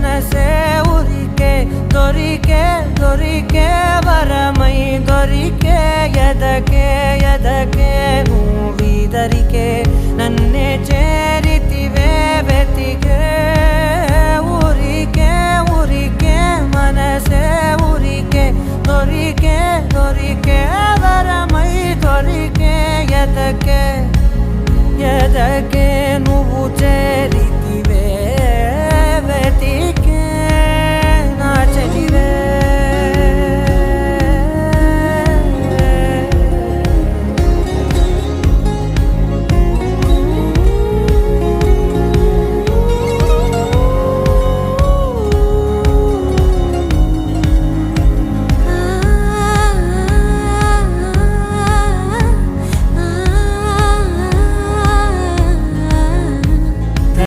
మనసే ఊరికే దొరికే దొరికే వరమై దొరికే ఎదకే ఎదకే నువ్వీదరికే నన్నే చేరితివే వెతికే ఊరికే ఊరికే మనసే ఊరికే దొరికే దొరికే వరమై దొరికే ఎదకే ఎదకే